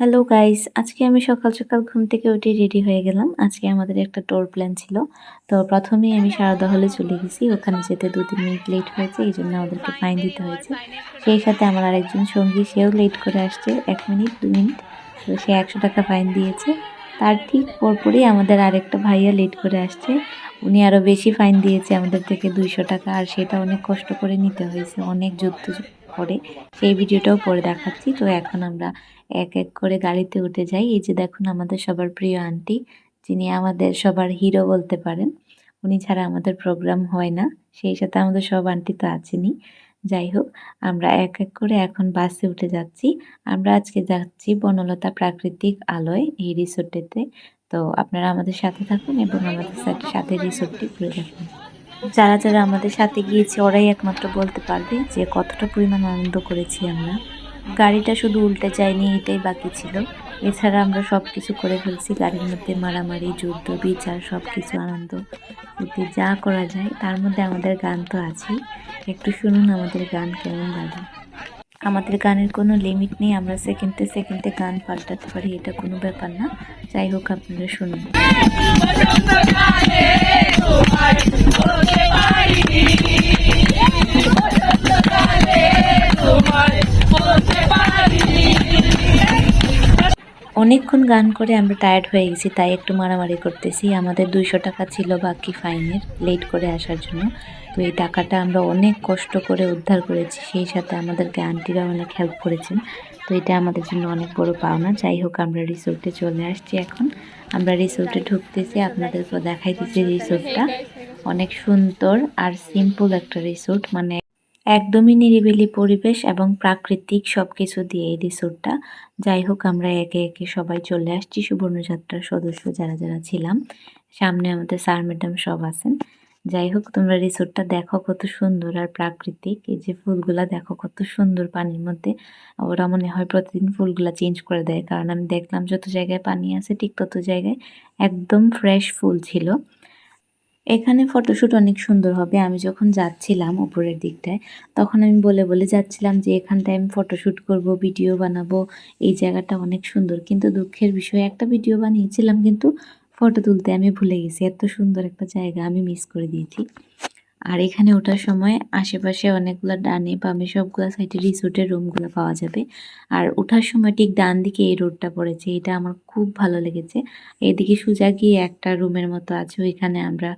Hello guys, আজকে আমি সকাল সকাল ঘুম থেকে উঠে রেডি হয়ে গেলাম। আজকে আমাদের একটা ট্যুর প্ল্যান ছিল। তো প্রথমেই আমি সারদা হলে চলে গেছি। ওখানে যেতে ২-৩ মিনিট লেট হয়েছে, এইজন্য আমাদেরকে ফাইন দিতে হয়েছে। সেই সাথে আমার আরেকজন সঙ্গী, সেও লেট করে আসছে ১ মিনিট ২ মিনিট। তো সে ৳১০০ ফাইন দিয়েছে। তার ঠিক পরপরই আমাদের আরেকটা ভাইয়া লেট করে আসছে। উনি আরো বেশি ফাইন দিয়েছে আমাদের থেকে ৳২০০, আর সেটা অনেক কষ্ট করে নিতে হয়েছে, অনেক যুদ্ধ করে। সেই ভিডিওটাও পরে দেখাচ্ছি। তো এখন আমরা এক এক করে গাড়িতে উঠে যাই। এই যে দেখুন আমাদের সবার প্রিয় আন্টি, যিনি আমাদের সবার হিরো বলতে পারেন। উনি ছাড়া আমাদের প্রোগ্রাম হয় না। সেই সাথে আমাদের সব আন্টি তো আছেনই। যাই হোক, আমরা এক এক করে এখন বাসে উঠে যাচ্ছি। আমরা আজকে যাচ্ছি বনলতা প্রাকৃতিক আলোয়, এই রিসোর্টেতে। তো আপনারা আমাদের সাথে থাকুন এবং আমাদের সাথে রিসোর্টটি ঘুরে দেখুন। যারা আমাদের সাথে গিয়েছে ওরাই একমাত্র বলতে পারবে যে কতটা পরিমাণ আনন্দ করেছি আমরা। গাড়িটা শুধু উল্টে যায়নি, এটাই বাকি ছিল। এছাড়া আমরা সবকিছু করে ফেলছি। গাড়ির মধ্যে মারামারি, যুদ্ধ, বিচার, সবকিছু আনন্দ ফুর্তি যা করা যায়। তার মধ্যে আমাদের গান তো আছেই। একটু শুনুন আমাদের গান কেমন লাগে। আমাদের গানের কোনো লিমিট নেই, আমরা সেকেন্ডে সেকেন্ডে গান পাল্টাতে পারি, এটা কোনো ব্যাপার না। যাই হোক, আপনারা শুনুন। অনেকক্ষণ গান করে আমরা টায়ার্ড হয়ে গেছি, তাই একটু মারামারি করতেছি। আমাদের ৳২০০ ছিল বাকি ফাইনের, লেট করে আসার জন্য। তো এই টাকাটা আমরা অনেক কষ্ট করে উদ্ধার করেছি। সেই সাথে আমাদেরকে আন্টিরা অনেক হেল্প করেছেন। তো এটা আমাদের জন্য অনেক বড় পাওনা। যাই হোক, আমরা রিসোর্টে চলে আসছি এখন। আমরা রিসোর্টে ঢুকতেছি, আপনাদেরকে দেখাইতেছি রিসোর্টটা। অনেক সুন্দর আর সিম্পল একটা রিসোর্ট, মানে একদমই নিরিবিলি পরিবেশ এবং প্রাকৃতিক সবকিছু দিয়ে এই রিসোর্টটা। যাই হোক, আমরা একে একে সবাই চলে আসছি, সুবর্ণযাত্রার সদস্য যারা ছিলাম। সামনে আমাদের স্যার ম্যাডাম সব আছেন। যাই হোক, তোমরা রিসোর্টটা দেখো কত সুন্দর আর প্রাকৃতিক। এই যে ফুলগুলা দেখো কত সুন্দর পানির মধ্যে। ওরা মনে হয় প্রতিদিন ফুলগুলা চেঞ্জ করে দেয়, কারণ আমি দেখলাম যত জায়গায় পানি আছে ঠিক তত জায়গায় একদম ফ্রেশ ফুল ছিল। এখানে ফটোশ্যুট অনেক সুন্দর হবে। আমি যখন যাচ্ছিলাম উপরের দিকটায়, তখন আমি বলে যাচ্ছিলাম যে এখানটায় আমি ফটোশ্যুট করব, ভিডিও বানাবো, এই জায়গাটা অনেক সুন্দর। কিন্তু দুঃখের বিষয়, একটা ভিডিও বানিয়েছিলাম কিন্তু ফটো তুলতে আমি ভুলে গেছি। এত সুন্দর একটা জায়গা আমি মিস করে দিয়েছি। আর এখানে ওঠার সময় আশেপাশে অনেকগুলো ডানে বামে সবগুলো সাইডে রিসোর্টের রুমগুলো পাওয়া যাবে। আর ওঠার সময় ঠিক ডান দিকে এই রোডটা পড়েছে, এটা আমার খুব ভালো লেগেছে। এদিকে সোজা গিয়ে একটা রুমের মতো আছে, ওইখানে আমরা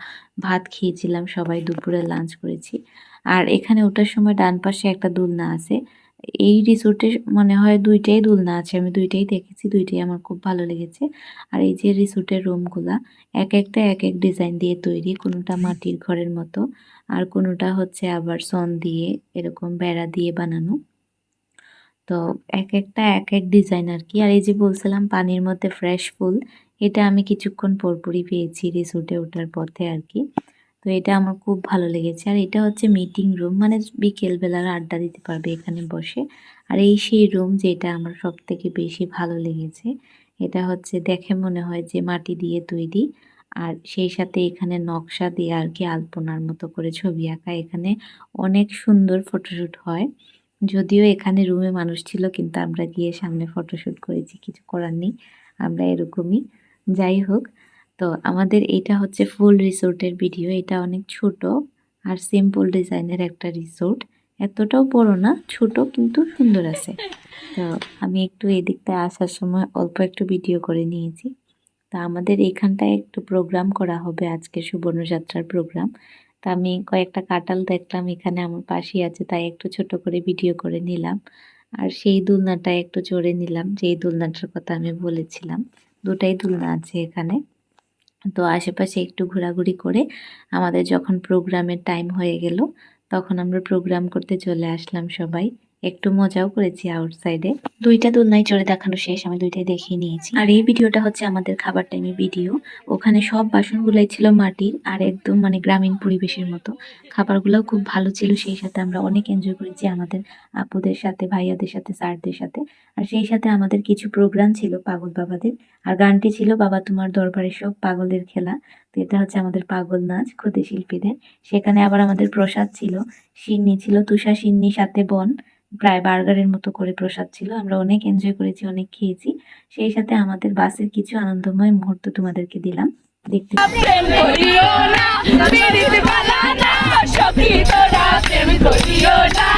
ভাত খেয়েছিলাম, সবাই দুপুরে লাঞ্চ করেছি। আর এখানে ওঠার সময় ডান পাশে একটা দোলনা আছে। এই রিসোর্টে মনে হয় ২টাই দোলনা আছে, আমি ২টাই দেখেছি, ২টাই আমার খুব ভালো লেগেছে। আর এই যে রিসোর্টের রুমগুলা এক একটা এক এক ডিজাইন দিয়ে তৈরি, কোনোটা মাটির ঘরের মতো আর কোনোটা হচ্ছে আবার সন দিয়ে এরকম বেড়া দিয়ে বানানো। তো এক একটা এক এক ডিজাইন আর কি। আর এই যে বলছিলাম পানির মধ্যে ফ্রেশ ফুল, এটা আমি কিছুক্ষণ পরপরই পেয়েছি রিসোর্টে ওঠার পথে আর কি। তো এটা আমার খুব ভালো লেগেছে। আর এটা হচ্ছে মিটিং রুম, মানে বিকেলবেলার আড্ডা দিতে পারবে এখানে বসে। আর এই সেই রুম যেটা আমার সব থেকে বেশি ভালো লেগেছে। এটা হচ্ছে দেখে মনে হয় যে মাটি দিয়ে তৈরি, আর সেই সাথে এখানে নকশা দিয়ে আর কি আলপনার মতো করে ছবি আঁকা। এখানে অনেক সুন্দর ফটোশ্যুট হয়। যদিও এখানে রুমে মানুষ ছিল, কিন্তু আমরা গিয়ে সামনে ফটোশ্যুট করেছি, কিছু করার নেই, আমরা এরকমই। যাই হোক, তো আমাদের এটা হচ্ছে ফুল রিসোর্টের ভিডিও। এটা অনেক ছোট আর সিম্পল ডিজাইনের একটা রিসোর্ট, এতটাও বড় না, ছোট কিন্তু সুন্দর আছে। তো আমি একটু এদিকটায় আসার সময় অল্প একটু ভিডিও করে নিয়েছি। তা আমাদের এখানটায় একটু প্রোগ্রাম করা হবে আজকে, সুবর্ণযাত্রার প্রোগ্রাম। তা আমি কয়েকটা কাঁঠাল দেখলাম এখানে আমার পাশেই আছে, তাই একটু ছোট করে ভিডিও করে নিলাম। আর সেই দোলনাটায় একটু চড়ে নিলাম, যেই দোলনাটার কথা আমি বলেছিলাম। দুটাই দোলনা আছে এখানে। তো আশেপাশে একটু ঘোরাঘুরি করে আমাদের যখন প্রোগ্রামের টাইম হয়ে গেল, তখন আমরা প্রোগ্রাম করতে চলে আসলাম সবাই। একটু মজাও করেছি আউটসাইডে। ২টা দোলনায় চড়ে দেখানো শেষ, আমি ২টাই দেখিয়ে নিয়েছি। আর এই ভিডিওটা হচ্ছে আমাদের খাবার টাইমের ভিডিও। ওখানে সব বাসনগুলাই ছিল মাটির আর একদম মানে গ্রামীণ পরিবেশের মতো। খাবারগুলোও খুব ভালো ছিল, সেই সাথে আমরা অনেক এনজয় করেছি আমাদের আপুদের সাথে, ভাইয়াদের সাথে, স্যারদের সাথে। আর সেই সাথে আমাদের কিছু প্রোগ্রাম ছিল পাগল বাবাদের। আর গানটি ছিল বাবা তোমার দরবারে সব পাগলের খেলা। তো এটা হচ্ছে আমাদের পাগল নাচ ক্ষুদে শিল্পীদের। সেখানে আবার আমাদের প্রসাদ ছিল, সিন্নি ছিল, তুষার সিন্নি সাথে বন, প্রায় বার্গারের মতো করে প্রসাদ ছিল। আমরা অনেক এনজয় করেছি, অনেক খেয়েছি। সেই সাথে আমাদের বাসের কিছু আনন্দময় মুহূর্ত তোমাদেরকে দিলাম দেখতে। প্রেম করিও না, পিরিত বালা না, সখী তোরা প্রেম করিও না,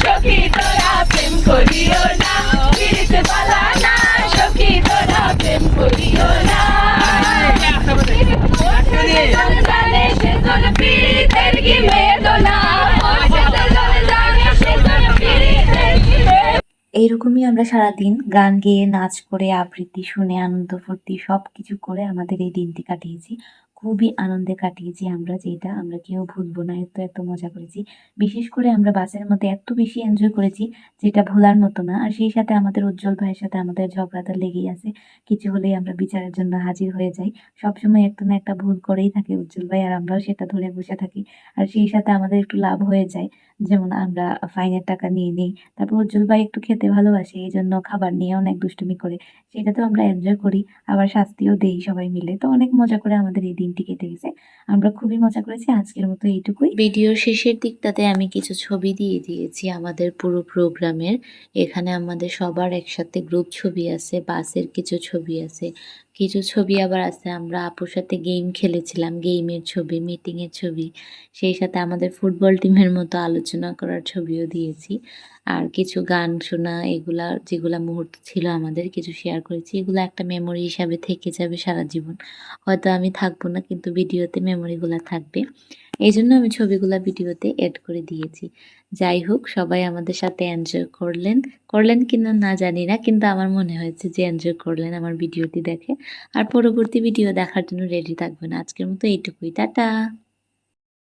সখী তোরা প্রেম করিও না, পিরিত বালা না, সখী তোরা প্রেম করিও না। জানে সেজন পিরিতের কি বেদনা, সেজন জানে সেজন পিরিতের কি বেদনা। এইরকমই আমরা সারাদিন গান গেয়ে, নাচ করে, আবৃত্তি শুনে, আনন্দ ফুর্তি সব কিছু করে আমাদের এই দিনটি কাটিয়েছি। খুবই আনন্দে কাটিয়েছি আমরা, যেটা আমরা কেউ ভুলবো না। এত এত মজা করেছি। বিশেষ করে আমরা বাসের মধ্যে এত বেশি এনজয় করেছি যেটা ভোলার মতো না। আর সেই সাথে আমাদের উজ্জ্বল ভাইয়ের সাথে আমাদের ঝগড়াটা লেগেই আছে। কিছু হলেই আমরা বিচারের জন্য হাজির হয়ে যাই। সবসময় একটা না একটা ভুল করেই থাকে উজ্জ্বল ভাই, আর আমরাও সেটা ধরে বসে থাকি। আর সেই সাথে আমাদের একটু লাভ হয়ে যায়, যেমন আমরা ফাইনের টাকা নিয়ে নিই। তারপর উজ্জ্বল ভাই একটু খেতে ভালোবাসে, এই জন্য খাবার নিয়ে অনেক দুষ্টুমি করে। সেটা তো আমরা এনজয় করি, আবার শাস্তিও দেই সবাই মিলে। তো অনেক মজা করে আমাদের এই দিনটি কেটে গেছে। আমরা খুবই মজা করেছি। আজকের মতো এইটুকুই। ভিডিওর শেষের দিকটাতে আমি কিছু ছবি দিয়ে দিয়েছি আমাদের পুরো প্রোগ্রামের। এখানে আমাদের সবার একসাথে গ্রুপ ছবি আছে, বাসের কিছু ছবি আছে, কিছু ছবি আবার আছে আমরা আপুর সাথে গেম খেলেছিলাম, গেমের ছবি, মিটিংয়ের ছবি। সেই সাথে আমাদের ফুটবল টিমের মতো আলোচনা করার ছবিও দিয়েছি। আর কিছু গান শোনা, এগুলা যেগুলা মুহূর্ত ছিল আমাদের কিছু শেয়ার করেছি। এগুলো একটা মেমোরি হিসাবে থেকে যাবে সারা জীবন। হয়তো আমি থাকবো না, কিন্তু ভিডিওতে মেমোরিগুলা থাকবে। এই জন্য আমি ছবিগুলা ভিডিওতে এড করে দিয়েছি। যাই হোক, সবাই আমাদের সাথে এনজয় করলেন কিনা না জানি না, কিন্তু আমার মনে হয়েছে যে এনজয় করলেন আমার ভিডিওটি দেখে। আর পরবর্তী ভিডিও দেখার জন্য রেডি থাকবেন। আজকের মতো এইটুকুই, টাটা।